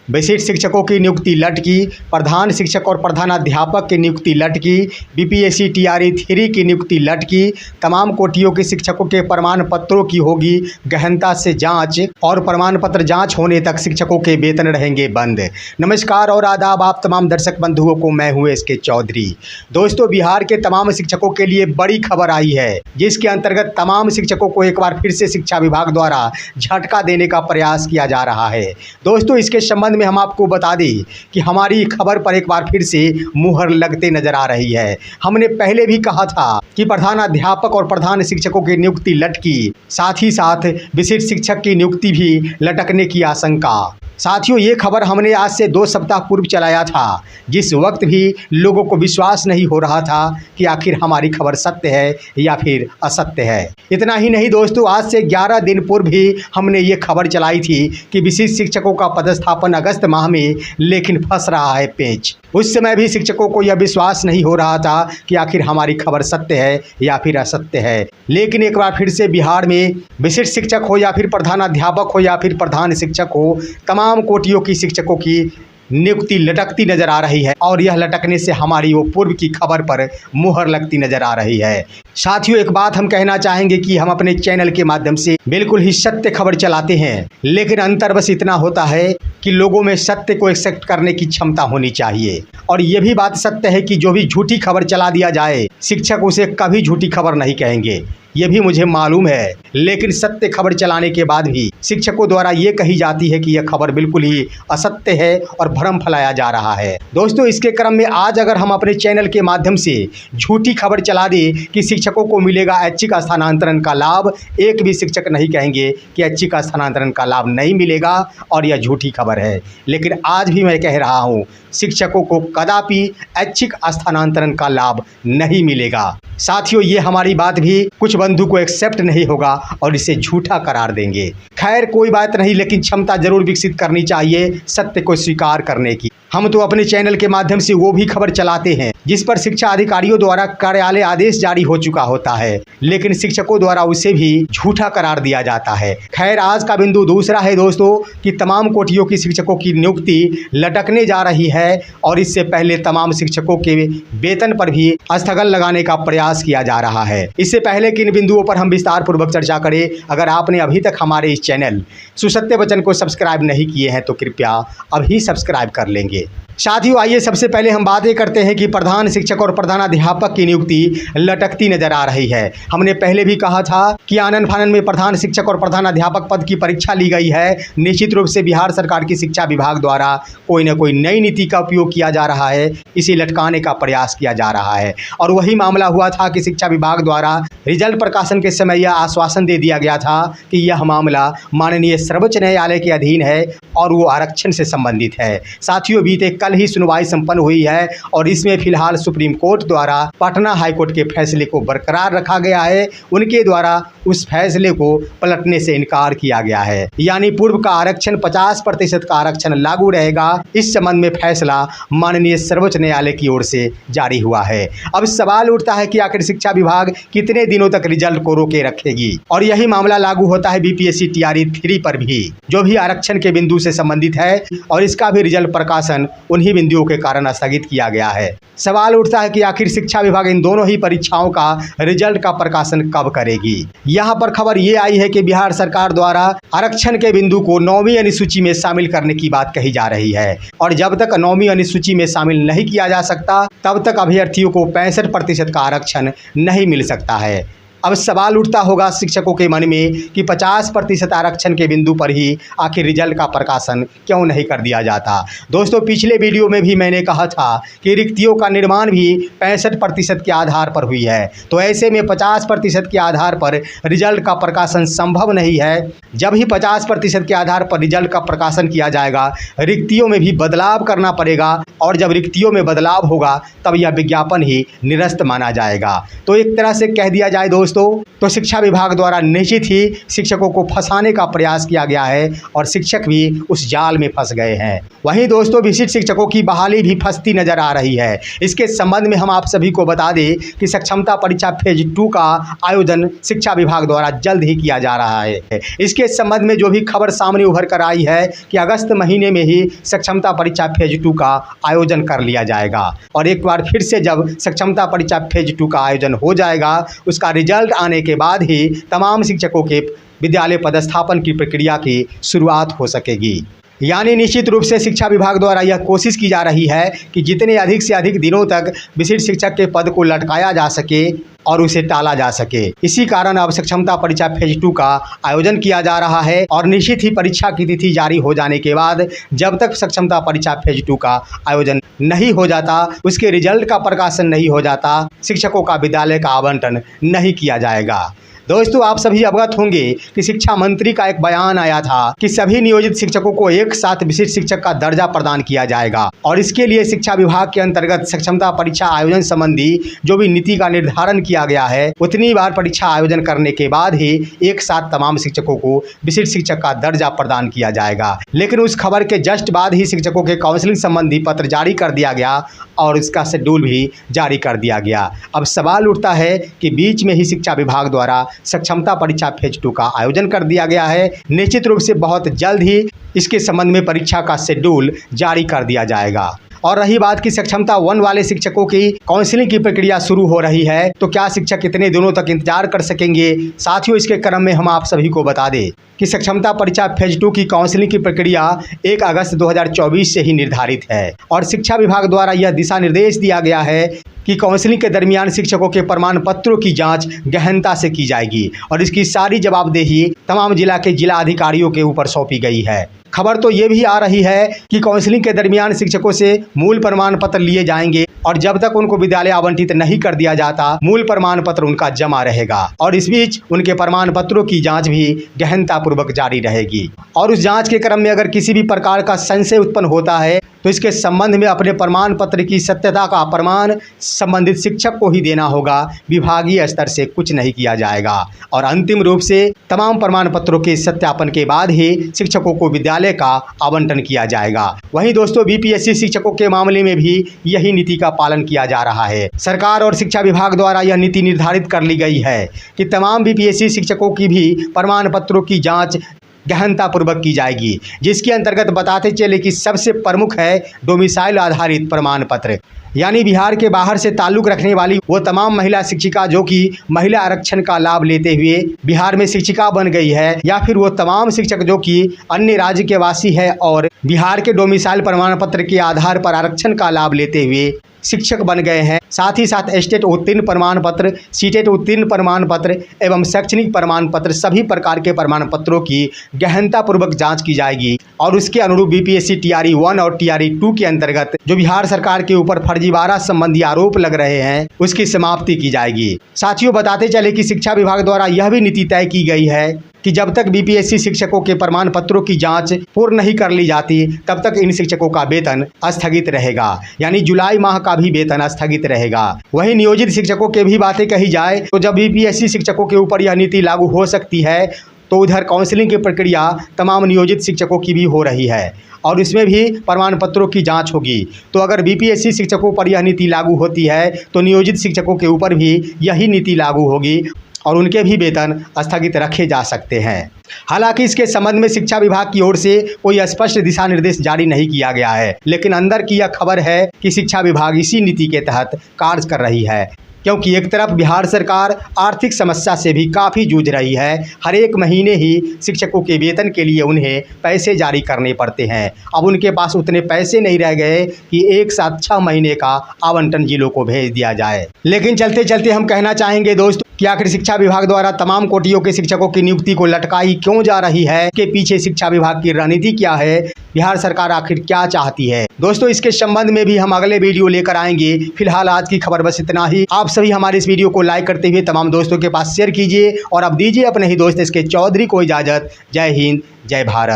विशिष्ट शिक्षकों की नियुक्ति लटकी, प्रधान शिक्षक और प्रधानाध्यापक की नियुक्ति लटकी, बीपीएससी टीआरई 3 की नियुक्ति लटकी। तमाम कोटियों के शिक्षकों के प्रमाण पत्रों की होगी गहनता से जांच और प्रमाण पत्र जांच होने तक शिक्षकों के वेतन रहेंगे बंद। नमस्कार और आदाब आप तमाम दर्शक बंधुओं को, मैं हूं एसके चौधरी। दोस्तों, बिहार के तमाम शिक्षकों के लिए बड़ी खबर आई है, जिसके अंतर्गत तमाम शिक्षकों को एक बार फिर से शिक्षा विभाग द्वारा झटका देने का प्रयास किया जा रहा है। दोस्तों, इसके संबंध में हम आपको बता दें कि हमारी खबर पर एक बार फिर से मुहर लगते नजर आ रही है। हमने पहले भी कहा था कि प्रधानाध्यापक और प्रधान शिक्षकों की नियुक्ति लटकी, साथ ही साथ विशिष्ट शिक्षक की नियुक्ति भी लटकने की आशंका। साथियों, ये खबर हमने आज से 2 सप्ताह पूर्व चलाया था, जिस वक्त भी लोगों को विश्वास नहीं हो रहा था कि आखिर हमारी खबर सत्य है या फिर असत्य है। इतना ही नहीं दोस्तों, आज से 11 दिन पूर्व भी हमने ये खबर चलाई थी कि विशिष्ट शिक्षकों का पदस्थापन अगस्त माह में, लेकिन फंस रहा है पेंच। उस समय भी शिक्षकों को यह विश्वास नहीं हो रहा था कि आखिर हमारी खबर सत्य है या फिर असत्य है। लेकिन एक बार फिर से बिहार में विशिष्ट शिक्षक हो या फिर प्रधानाध्यापक हो या फिर प्रधान शिक्षक हो, तमाम कोटियों की शिक्षकों की नियुक्ति लटकती नजर आ रही है और यह लटकने से हमारी वो पूर्व की खबर पर मुहर लगती नजर आ रही है। साथियों, एक बात हम कहना चाहेंगे कि हम अपने चैनल के माध्यम से बिल्कुल ही सत्य खबर चलाते हैं, लेकिन अंतर बस इतना होता है कि लोगों में सत्य को एक्सेप्ट करने की क्षमता होनी चाहिए। और ये भी बात सत्य है कि जो भी झूठी खबर चला दिया जाए, शिक्षक उसे कभी झूठी खबर नहीं कहेंगे, ये भी मुझे मालूम है। लेकिन सत्य खबर चलाने के बाद भी शिक्षकों द्वारा ये कही जाती है कि यह खबर बिल्कुल ही असत्य है और भ्रम फैलाया जा रहा है। दोस्तों, इसके क्रम में आज अगर हम अपने चैनल के माध्यम से झूठी खबर चला दें कि शिक्षकों को मिलेगा ऐच्छिक स्थानांतरण का लाभ, एक भी शिक्षक नहीं कहेंगे कि ऐच्छिक स्थानांतरण का लाभ नहीं मिलेगा और यह झूठी खबर है। लेकिन आज भी मैं कह रहा हूँ, शिक्षकों को कदापि ऐच्छिक स्थानांतरण का लाभ नहीं मिलेगा। साथियों, ये हमारी बात भी कुछ बंधु को एक्सेप्ट नहीं होगा और इसे झूठा करार देंगे। खैर, कोई बात नहीं, लेकिन क्षमता जरूर विकसित करनी चाहिए सत्य को स्वीकार करने की। हम तो अपने चैनल के माध्यम से वो भी खबर चलाते हैं जिस पर शिक्षा अधिकारियों द्वारा कार्यालय आदेश जारी हो चुका होता है, लेकिन शिक्षकों द्वारा उसे भी झूठा करार दिया जाता है। खैर, आज का बिंदु दूसरा है दोस्तों कि तमाम कोटियों की शिक्षकों की नियुक्ति लटकने जा रही है और इससे पहले तमाम शिक्षकों के वेतन पर भी स्थगन लगाने का प्रयास किया जा रहा है। इससे पहले कि इन बिंदुओं पर हम विस्तार पूर्वक चर्चा करें, अगर आपने अभी तक हमारे इस चैनल सुसत्य वचन को सब्सक्राइब नहीं किए हैं तो कृपया अभी सब्सक्राइब कर लेंगे। साथियों, आइए सबसे पहले हम बातें करते हैं कि प्रधान शिक्षक और प्रधानाध्यापक की नियुक्ति लटकती नजर आ रही है। हमने पहले भी कहा था कि आनन फानन में प्रधान शिक्षक और प्रधानाध्यापक पद की परीक्षा ली गई है। निश्चित रूप से बिहार सरकार की शिक्षा विभाग द्वारा कोई न कोई नई नीति का उपयोग किया जा रहा है, इसे लटकाने का प्रयास किया जा रहा है। और वही मामला हुआ था कि शिक्षा विभाग द्वारा रिजल्ट प्रकाशन के समय यह आश्वासन दे दिया गया था कि यह मामला माननीय सर्वोच्च न्यायालय के अधीन है और वो आरक्षण से संबंधित है। साथियों, बीते कल ही सुनवाई संपन्न हुई है और इसमें फिलहाल सुप्रीम कोर्ट द्वारा पटना हाईकोर्ट के फैसले को बरकरार रखा गया है। उनके द्वारा उस फैसले को पलटने से इनकार किया गया है, यानी पूर्व का आरक्षण 50% का आरक्षण लागू रहेगा। इस संबंध में फैसला माननीय सर्वोच्च न्यायालय की ओर से जारी हुआ है। अब सवाल उठता है कि आखिर शिक्षा विभाग कितने दिनों तक रिजल्ट को रोके रखेगी, और यही मामला लागू होता है बीपीएससी टीआरई 3 पर भी, जो भी आरक्षण के बिंदु से संबंधित है, और इसका भी रिजल्ट प्रकाशन उन्हीं बिंदुओं के कारण स्थगित किया गया है। सवाल उठता है कि आखिर शिक्षा विभाग इन दोनों ही परीक्षाओं का रिजल्ट का प्रकाशन कब करेगी। यहाँ पर खबर ये आई है कि बिहार सरकार द्वारा आरक्षण के बिंदु को 9वीं अनुसूची में शामिल करने की बात कही जा रही है, और जब तक 9वीं अनुसूची में शामिल नहीं किया जा सकता तब तक अभ्यर्थियों को 65% का आरक्षण नहीं मिल सकता है। अब सवाल उठता होगा शिक्षकों के मन में कि 50% आरक्षण के बिंदु पर ही आखिर रिजल्ट का प्रकाशन क्यों नहीं कर दिया जाता। दोस्तों, पिछले वीडियो में भी मैंने कहा था कि रिक्तियों का निर्माण भी 65% के आधार पर हुई है, तो ऐसे में 50% के आधार पर रिजल्ट का प्रकाशन संभव नहीं है। जब ही 50% के आधार पर रिजल्ट का प्रकाशन किया जाएगा, रिक्तियों में भी बदलाव करना पड़ेगा, और जब रिक्तियों में बदलाव होगा तब यह विज्ञापन ही निरस्त माना जाएगा। तो एक तरह से कह दिया जाए दोस्तों दोस्तों, तो शिक्षा विभाग द्वारा निश्चित ही शिक्षकों को फंसाने का प्रयास किया गया है और शिक्षक भी उस जाल में फंस गए हैं। वहीं दोस्तों, विशिष्ट शिक्षकों की बहाली भी फंसती नजर आ रही है। इसके संबंध में हम आप सभी को बता दें कि सक्षमता परीक्षा फेज 2 का आयोजन शिक्षा विभाग द्वारा जल्द ही किया जा रहा है। इसके संबंध में जो भी खबर सामने उभर कर आई है कि अगस्त महीने में ही सक्षमता परीक्षा फेज 2 का आयोजन कर लिया जाएगा और एक बार फिर से जब सक्षमता परीक्षा फेज 2 का आयोजन हो जाएगा, उसका रिजल्ट आने के बाद ही तमाम शिक्षकों के विद्यालय पदस्थापन की प्रक्रिया की शुरुआत हो सकेगी। यानी निश्चित रूप से शिक्षा विभाग द्वारा यह कोशिश की जा रही है कि जितने अधिक से अधिक दिनों तक विशिष्ट शिक्षक के पद को लटकाया जा सके और उसे टाला जा सके। इसी कारण अब सक्षमता परीक्षा फेज 2 का आयोजन किया जा रहा है और निश्चित ही परीक्षा की तिथि जारी हो जाने के बाद जब तक सक्षमता परीक्षा फेज 2 का आयोजन नहीं हो जाता, उसके रिजल्ट का प्रकाशन नहीं हो जाता, शिक्षकों का विद्यालय का आवंटन नहीं किया जाएगा। दोस्तों, आप सभी अवगत होंगे कि शिक्षा मंत्री का एक बयान आया था कि सभी नियोजित शिक्षकों को एक साथ विशिष्ट शिक्षक का दर्जा प्रदान किया जाएगा और इसके लिए शिक्षा विभाग के अंतर्गत सक्षमता परीक्षा आयोजन संबंधी जो भी नीति का निर्धारण किया गया है, उतनी बार परीक्षा आयोजन करने के बाद ही एक साथ तमाम शिक्षकों को विशिष्ट शिक्षक का दर्जा प्रदान किया जाएगा। लेकिन उस खबर के जस्ट बाद ही शिक्षकों के काउंसलिंग संबंधी पत्र जारी कर दिया गया और इसका शेड्यूल भी जारी कर दिया गया। अब सवाल उठता है कि बीच में ही शिक्षा विभाग द्वारा सक्षमता परीक्षा फेज 2 का आयोजन कर दिया गया है। निश्चित रूप से बहुत जल्द ही इसके संबंध में परीक्षा का शेड्यूल जारी कर दिया जाएगा। और रही बात कि सक्षमता 1 वाले शिक्षकों की काउंसलिंग की प्रक्रिया शुरू हो रही है, तो क्या शिक्षक कितने दिनों तक इंतजार कर सकेंगे? साथियों, इसके क्रम में हम आप सभी को बता दें कि सक्षमता परीक्षा फेज 2 की काउंसलिंग की प्रक्रिया 1 अगस्त 2024 से ही निर्धारित है और शिक्षा विभाग द्वारा यह दिशा निर्देश दिया गया है कि काउंसलिंग के दरमियान शिक्षकों के प्रमाण पत्रों की जांच गहनता से की जाएगी और इसकी सारी जवाबदेही तमाम जिला के जिला अधिकारियों के ऊपर सौंपी गई है। खबर तो ये भी आ रही है कि काउंसलिंग के दरमियान शिक्षकों से मूल प्रमाण पत्र लिए जाएंगे और जब तक उनको विद्यालय आवंटित नहीं कर दिया जाता, मूल प्रमाण पत्र उनका जमा रहेगा और इस बीच उनके प्रमाण पत्रों की जांच भी गहनता पूर्वक जारी रहेगी। और उस जांच के क्रम में अगर किसी भी प्रकार का संशय उत्पन्न होता है तो इसके संबंध में अपने प्रमाण पत्र की सत्यता का प्रमाण संबंधित शिक्षक को ही देना होगा। विभागीय स्तर से कुछ नहीं किया जाएगा और अंतिम रूप से तमाम प्रमाण पत्रों के सत्यापन के बाद ही शिक्षकों को विद्यालय का आवंटन किया जाएगा। वहीं दोस्तों, बीपीएससी शिक्षकों के मामले में भी यही नीति का पालन किया जा रहा है। सरकार और शिक्षा विभाग द्वारा यह नीति निर्धारित कर ली गई है कि तमाम बीपीएससी शिक्षकों की भी प्रमाण पत्रों की जाँच गहनता पूर्वक की जाएगी, जिसके अंतर्गत बताते चले कि सबसे प्रमुख है डोमिसाइल आधारित प्रमाण पत्र। यानी बिहार के बाहर से ताल्लुक रखने वाली वो तमाम महिला शिक्षिका जो कि महिला आरक्षण का लाभ लेते हुए बिहार में शिक्षिका बन गई है, या फिर वो तमाम शिक्षक जो कि अन्य राज्य के वासी है और बिहार के डोमिसाइल प्रमाण पत्र के आधार पर आरक्षण का लाभ लेते हुए शिक्षक बन गए हैं। साथ ही साथ स्टेट उत्तीर्ण प्रमाण पत्र, सीटेट उत्तीर्ण प्रमाण पत्र एवं शैक्षणिक प्रमाण पत्र, सभी प्रकार के प्रमाण पत्रों की गहनता पूर्वक जांच की जाएगी और उसके अनुरूप बीपीएससी टीआरई 1 और टीआरई 2 के अंतर्गत जो बिहार सरकार के ऊपर फर्जीवाड़ा संबंधी आरोप लग रहे हैं, उसकी समाप्ति की जाएगी। साथियों, बताते चले कि शिक्षा विभाग द्वारा यह भी नीति तय की गई है कि जब तक बीपीएससी शिक्षकों के प्रमाण पत्रों की जांच पूर्ण नहीं कर ली जाती, तब तक इन शिक्षकों का वेतन स्थगित रहेगा। यानी जुलाई माह का भी वेतन स्थगित रहेगा। वहीं नियोजित शिक्षकों के भी बातें कही जाए तो जब बीपीएससी शिक्षकों के ऊपर यह नीति लागू हो सकती है, तो उधर काउंसलिंग की प्रक्रिया तमाम नियोजित शिक्षकों की भी हो रही है और इसमें भी प्रमाण पत्रों की जांच होगी। तो अगर बीपीएससी शिक्षकों पर यह नीति लागू होती है तो नियोजित शिक्षकों के ऊपर भी यही नीति लागू होगी और उनके भी वेतन स्थगित रखे जा सकते हैं। हालांकि इसके संबंध में शिक्षा विभाग की ओर से कोई स्पष्ट दिशा निर्देश जारी नहीं किया गया है, लेकिन अंदर की यह खबर है कि शिक्षा विभाग इसी नीति के तहत कार्य कर रही है, क्योंकि एक तरफ बिहार सरकार आर्थिक समस्या से भी काफ़ी जूझ रही है। हर एक महीने ही शिक्षकों के वेतन के लिए उन्हें पैसे जारी करने पड़ते हैं। अब उनके पास उतने पैसे नहीं रह गए कि एक साथ 6 महीने का आवंटन जिलों को भेज दिया जाए। लेकिन चलते चलते हम कहना चाहेंगे दोस्तों कि आखिर शिक्षा विभाग द्वारा तमाम कोटियों के शिक्षकों की नियुक्ति को लटकाई क्यों जा रही है, के पीछे शिक्षा विभाग की रणनीति क्या है, बिहार सरकार आखिर क्या चाहती है। दोस्तों, इसके संबंध में भी हम अगले वीडियो लेकर आएंगे। फिलहाल आज की खबर बस इतना ही। आप सभी हमारे इस वीडियो को लाइक करते हुए तमाम दोस्तों के पास शेयर कीजिए और अब दीजिए अपने ही दोस्त इसके चौधरी को इजाजत। जय हिंद, जय भारत।